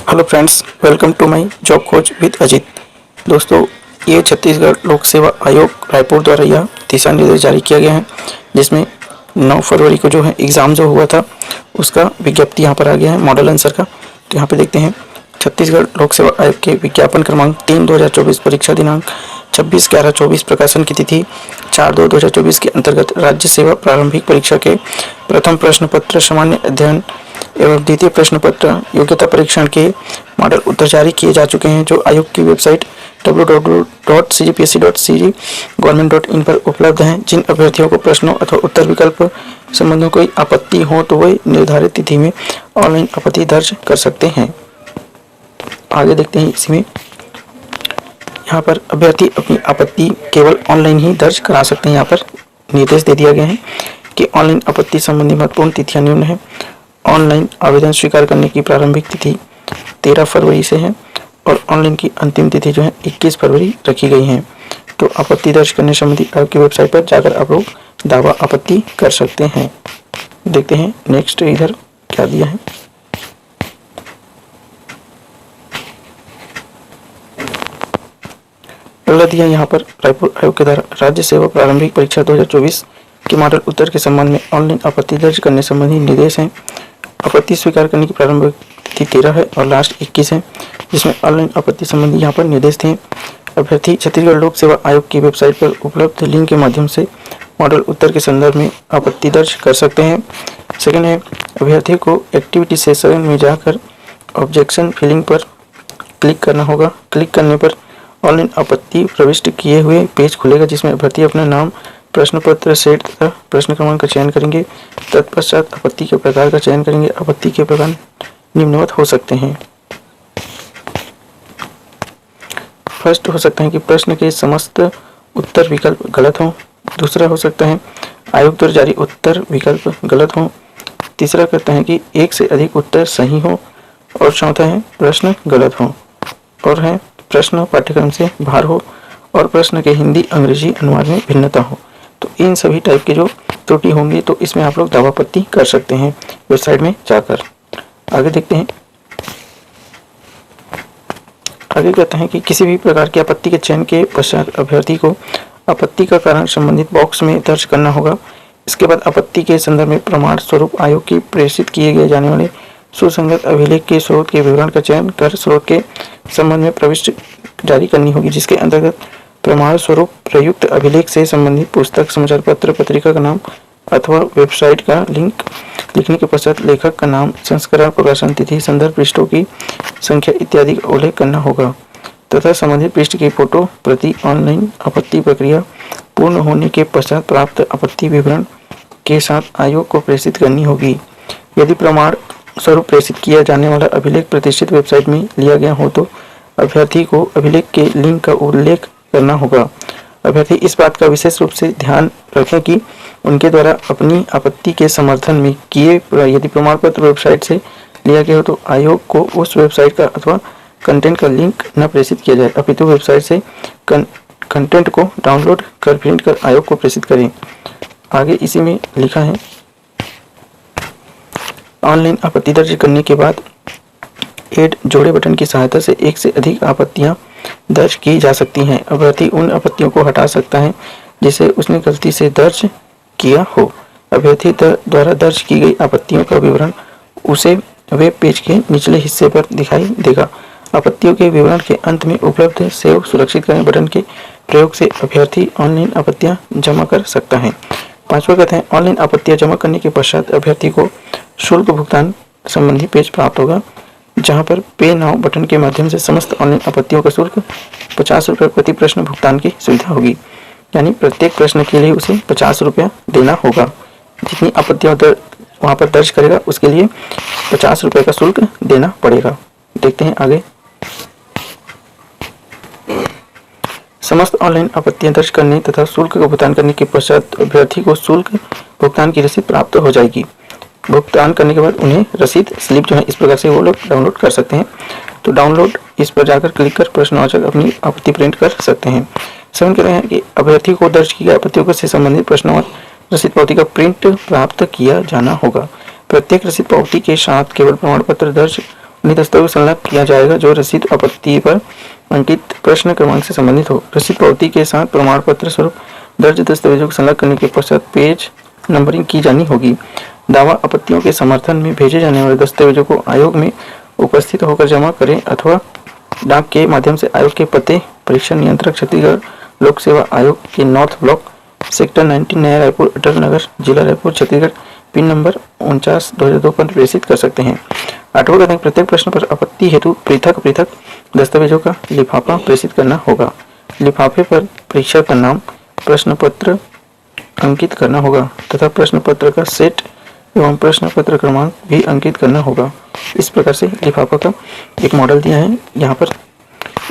Hello friends, welcome to my job खोज with Ajit. दोस्तों, ये छत्तीसगढ़ लोक सेवा आयोग रायपुर द्वारा यह दिशा निर्देश जारी किया गया है, जिसमें 9 फरवरी को जो है एग्ज़ाम जो हुआ था उसका विज्ञप्ति यहाँ पर आ गया है मॉडल आंसर का। तो यहाँ पे देखते हैं, छत्तीसगढ़ लोक सेवा आयोग के विज्ञापन क्रमांक 3/2024, परीक्षा दिनांक 26/11/24, प्रकाशन की तिथि 4/2/2024 के अंतर्गत राज्य सेवा प्रारंभिक परीक्षा के प्रथम प्रश्न पत्र, सामान्य अध्ययन एवं द्वितीय प्रश्न पत्र योग्यता परीक्षण के मॉडल उत्तर जारी किए जा चुके हैं, जो आयोग की वेबसाइट www.cgpsc.cg government.in पर उपलब्ध हैं। जिन अभ्यर्थियों को प्रश्नों अथवा उत्तर विकल्प संबंधी कोई आपत्ति हो तो वे निर्धारित तिथि में ऑनलाइन आपत्ति दर्ज कर सकते हैं। आगे देखते हैं, इसी में यहाँ पर अभ्यर्थी अपनी आपत्ति केवल ऑनलाइन ही दर्ज करा सकते हैं। यहाँ पर निर्देश दे दिया गया है कि ऑनलाइन आपत्ति संबंधी महत्वपूर्ण तिथियां निम्न है। ऑनलाइन आवेदन स्वीकार करने की प्रारंभिक तिथि 13 फरवरी से है और ऑनलाइन की अंतिम तिथि जो है 21 फरवरी रखी गई है। तो आपत्ति दर्ज करने संबंधी आयोग की वेबसाइट पर जाकर आप लोग दावा आपत्ति कर सकते हैं। देखते हैं नेक्स्ट इधर क्या दिया है। अगला दिया यहाँ पर रायपुर आयोग के द्वारा राज्य सेवा प्रारंभिक परीक्षा 2024 के मॉडल उत्तर के संबंध में ऑनलाइन आपत्ति दर्ज करने संबंधी निर्देश हैं। आपत्ति स्वीकार करने की प्रारंभिक तिथि 13 है और लास्ट 21 है, जिसमें ऑनलाइन आपत्ति संबंधी यहाँ पर निर्देश थे। अभ्यर्थी छत्तीसगढ़ लोक सेवा आयोग की वेबसाइट पर उपलब्ध लिंक के माध्यम से मॉडल उत्तर के संदर्भ में आपत्ति दर्ज कर सकते हैं। सेकेंड है, अभ्यर्थी को एक्टिविटी सेशन में जाकर ऑब्जेक्शन फिलिंग पर क्लिक करना होगा। क्लिक करने पर ऑनलाइन आपत्ति प्रविष्ट किए हुए पेज खुलेगा, जिसमें अभ्यर्थी अपना नाम, प्रश्न पत्र सेट तथा प्रश्न क्रमांक का चयन करेंगे। तत्पश्चात आपत्ति के प्रकार का चयन करेंगे। आपत्ति के प्रकार निम्नवत हो सकते हैं। फर्स्ट हो सकता है कि प्रश्न के समस्त उत्तर विकल्प गलत हों। दूसरा हो सकता है आयोग द्वारा जारी उत्तर विकल्प गलत हों। तीसरा कहते हैं कि एक से अधिक उत्तर सही हो। और चौथा है प्रश्न गलत हो। और है प्रश्न पाठ्यक्रम से बाहर हो और प्रश्न के हिंदी अंग्रेजी अनुवाद में भिन्नता हो। तो इन सभी टाइप के जो त्रुटि होंगी तो इसमें आप लोग दावा आपत्ति कर सकते हैं वेबसाइट में जाकर। आगे देखते हैं। आगे कहते हैं कि किसी भी प्रकार की आपत्ति के चयन के पश्चात अभ्यर्थी को आपत्ति का कारण संबंधित बॉक्स में दर्ज करना होगा। इसके बाद आपत्ति के संदर्भ में प्रमाण स्वरूप आयोग की प्रेषित किए गए जाने वाले सुसंगत अभिलेख के स्रोत के विवरण का चयन कर स्रोत के संबंध में प्रविष्टि जारी करनी होगी, जिसके अंतर्गत प्रमाण स्वरूप प्रयुक्त अभिलेख से संबंधित पुस्तक, समाचार पत्र, पत्रिका का नाम अथवा वेबसाइट का लिंक लिखने के पश्चात लेखक का नाम, संस्करण, प्रकाशन तिथि, संदर्भ पृष्ठों की संख्या इत्यादि का उल्लेख करना होगा तथा संबंधित पृष्ठ की फोटो प्रति ऑनलाइन आपत्ति प्रक्रिया पूर्ण होने के पश्चात प्राप्त आपत्ति विवरण के साथ आयोग को प्रेषित करनी होगी। यदि प्रमाण स्वरूप प्रेषित किया जाने वाला अभिलेख प्रतिष्ठित वेबसाइट में लिया गया हो तो अभ्यर्थी को अभिलेख के लिंक का उल्लेख करना होगा। अभ्यर्थी इस बात का विशेष रूप से ध्यान रखें कि उनके द्वारा अपनी आपत्ति के समर्थन में किए यदि प्रमाण पत्र वेबसाइट से लिया गया हो तो आयोग को उस वेबसाइट का अथवा कंटेंट का लिंक न प्रेषित किया जाए, अपितु वेबसाइट से कंटेंट को डाउनलोड कर प्रिंट कर आयोग को प्रेषित करें। आगे इसी में लिखा है, ऑनलाइन आपत्ति दर्ज करने के बाद ऐड जोड़े बटन की सहायता से एक से अधिक आपत्तियां दर्ज की जा सकती हैं। अभ्यर्थी उन आपत्तियों को हटा सकता है जिसे उसने गलती से दर्ज किया हो। अभ्यर्थी द्वारा दर्ज की गई आपत्तियों का विवरण उसे वेब पेज के निचले हिस्से पर दिखाई देगा। आपत्तियों के विवरण के अंत में उपलब्ध सेव सुरक्षित करें बटन के प्रयोग से अभ्यर्थी ऑनलाइन आपत्तियां जमा कर सकता है। पांचवा कहते हैं, ऑनलाइन आपत्तियां जमा करने के पश्चात अभ्यर्थी को शुल्क भुगतान संबंधी पेज प्राप्त होगा, जहां पर पे नाउ बटन के माध्यम से समस्त ऑनलाइन आपत्तियों का शुल्क 50 रुपये प्रति प्रश्न भुगतान की सुविधा होगी। यानी प्रत्येक प्रश्न के लिए उसे 50 रुपया देना होगा। जितनी आपत्तियां वहां पर दर्ज करेगा उसके लिए 50 रुपये का शुल्क देना पड़ेगा। देखते हैं आगे। समस्त ऑनलाइन आपत्तियां दर्ज करने तथा शुल्क का भुगतान करने के पश्चात अभ्यर्थी को शुल्क भुगतान की रसीद प्राप्त हो जाएगी। भुगतान करने के बाद उन्हें रसीद स्लिप जो है इस प्रकार से वो लोग डाउनलोड कर सकते हैं। तो डाउनलोड इस पर जाकर क्लिक कर प्रश्नवाचक अपनी आपत्ति प्रिंट कर सकते हैं। समझ कर रहे हैं कि अभ्यर्थी को दर्ज की गई आपत्तियों से संबंधित प्रश्नवाचक रसीद पावती का प्रिंट प्राप्त किया जाना होगा। प्रत्येक रसीद पावती के साथ केवल प्रमाण पत्र दर्ज अन्य दस्तावेज संलग्न किया जाएगा जो रसीद आपत्ति पर अंकित प्रश्न क्रमांक से संबंधित हो। रसीद पावती के साथ प्रमाण पत्र स्वरूप दर्ज दस्तावेजों को संलग्न करने के पश्चात पेज नंबरिंग की जानी होगी। दावा आपत्तियों के समर्थन में भेजे जाने वाले दस्तावेजों को आयोग में उपस्थित होकर जमा करें अथवा डाक के माध्यम से आयोग के पते परीक्षण नियंत्रक छत्तीसगढ़ लोक सेवा आयोग के नॉर्थ ब्लॉक सेक्टर 19 नया रायपुर अटल नगर जिला रायपुर छत्तीसगढ़ पिन नंबर 49/2002 पर प्रेषित कर सकते हैं। 8वां कथन प्रत्येक प्रश्न पर आपत्ति हेतु पृथक पृथक दस्तावेजों का लिफाफा प्रेषित करना होगा। लिफाफे पर परीक्षा का नाम प्रश्न पत्र अंकित करना होगा तथा प्रश्न पत्र का सेट एवं प्रश्न पत्र क्रमांक भी अंकित करना होगा। इस प्रकार से लिफाफा का एक मॉडल दिया है। यहाँ पर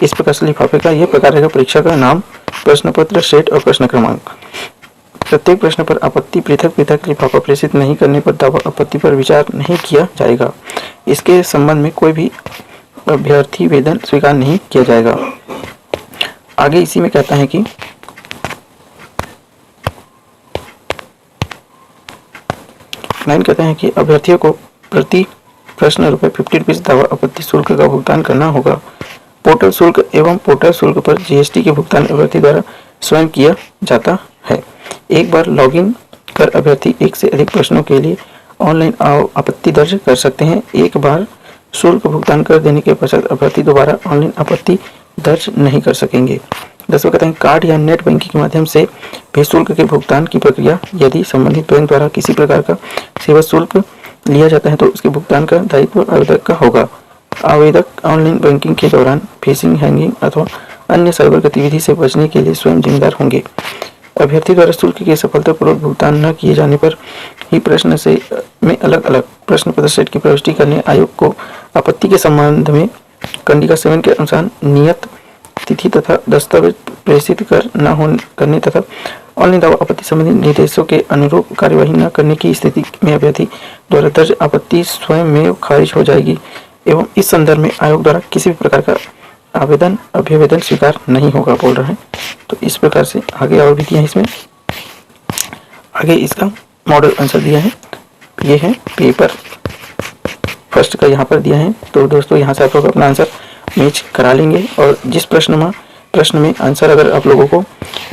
इस प्रकार से लिफाफे का यह प्रकार रहेगा। परीक्षा का नाम, प्रश्न पत्र, सेट और प्रश्न क्रमांक। प्रत्येक प्रश्न पर आपत्ति पृथक पृथक लिफाफा प्रेषित नहीं करने पर दावा आपत्ति पर विचार नहीं किया जाएगा। इसके संबंध में कोई भी अभ्यर्थी वेतन स्वीकार नहीं किया जाएगा। आगे इसी में कहता है कि लाइन कहते हैं कि अभ्यर्थियों को प्रति प्रश्न ₹50 दावा आपत्ति शुल्क का भुगतान करना होगा। पोर्टल शुल्क एवं पोर्टल शुल्क पर जीएसटी के भुगतान अभ्यर्थी द्वारा स्वयं किया जाता है। एक बार लॉगिन कर अभ्यर्थी एक से अधिक प्रश्नों के लिए ऑनलाइन आपत्ति दर्ज कर सकते हैं। एक बार शुल्क भुगतान कर देने के पश्चात अभ्यर्थी दोबारा ऑनलाइन आपत्ति दर्ज नहीं कर सकेंगे। 10वां कहते हैं कार्ड या नेट बैंकिंग के माध्यम से भी शुल्क के भुगतान की प्रक्रिया यदि संबंधित बैंक द्वारा किसी प्रकार का सेवा शुल्क लिया जाता है तो उसके भुगतान का दायित्व आवेदक का होगा। आवेदक ऑनलाइन बैंकिंग के दौरान फिशिंग, हैंगिंग अथवा अन्य साइबर गतिविधि से बचने के लिए स्वयं जिम्मेदार होंगे। अभ्यर्थी द्वारा शुल्क के सफलतापूर्वक भुगतान न किए जाने पर ही प्रश्न से में अलग अलग प्रश्न पत्र सेट की प्रविष्टि करने आयोग को आपत्ति के संबंध में कंडिका 7 के अनुसार नियत तिथि तथा दस्तावेज प्रेषित करने तथा ऑनलाइन दावा आपत्ति संबंधी निर्देशों के अनुरूप कार्यवाही न करने की स्थिति में अभ्यर्थी द्वारा दर्ज आपत्ति स्वयं में खारिज हो जाएगी एवं इस संदर्भ में आयोग द्वारा किसी भी प्रकार का अभ्यवेदन स्वीकार नहीं होगा बोल रहे हैं। तो इस प्रकार से आगे और भी दिया है। इसमें आगे इसका मॉडल आंसर दिया है। ये है पेपर फर्स्ट का यहाँ पर दिया है। तो दोस्तों यहाँ से आप लोग अपना आंसर मैच करा लेंगे और जिस प्रश्न में आंसर अगर आप लोगों को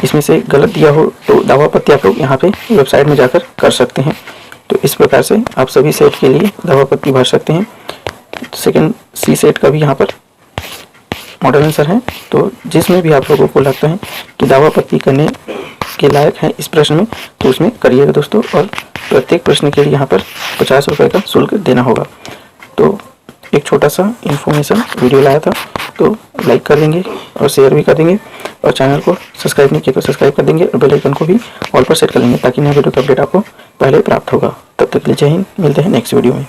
इसमें से गलत दिया हो तो दावा आपत्ति आप लोग यहाँ पे वेबसाइट में जाकर कर सकते हैं। तो इस प्रकार से आप सभी सेट के लिए दावा आपत्ति भर सकते हैं। सेकंड सी सेट का भी यहाँ पर मॉडल आंसर है। तो जिसमें भी आप लोगों को लगता है कि दावा आपत्ति करने के लायक है इस प्रश्न में तो उसमें करिएगा दोस्तों। और प्रत्येक प्रश्न के लिए यहाँ पर 50 रुपये का शुल्क देना होगा। तो एक छोटा सा इन्फॉर्मेशन वीडियो लाया था तो लाइक कर देंगे और शेयर भी कर देंगे और चैनल को सब्सक्राइब नहीं किया तो सब्सक्राइब कर देंगे और बेल आइकन को भी ऑल पर सेट कर लेंगे ताकि नया वीडियो का अपडेट आपको पहले प्राप्त होगा। तब तक के लिए जय हिंद, मिलते हैं नेक्स्ट वीडियो में।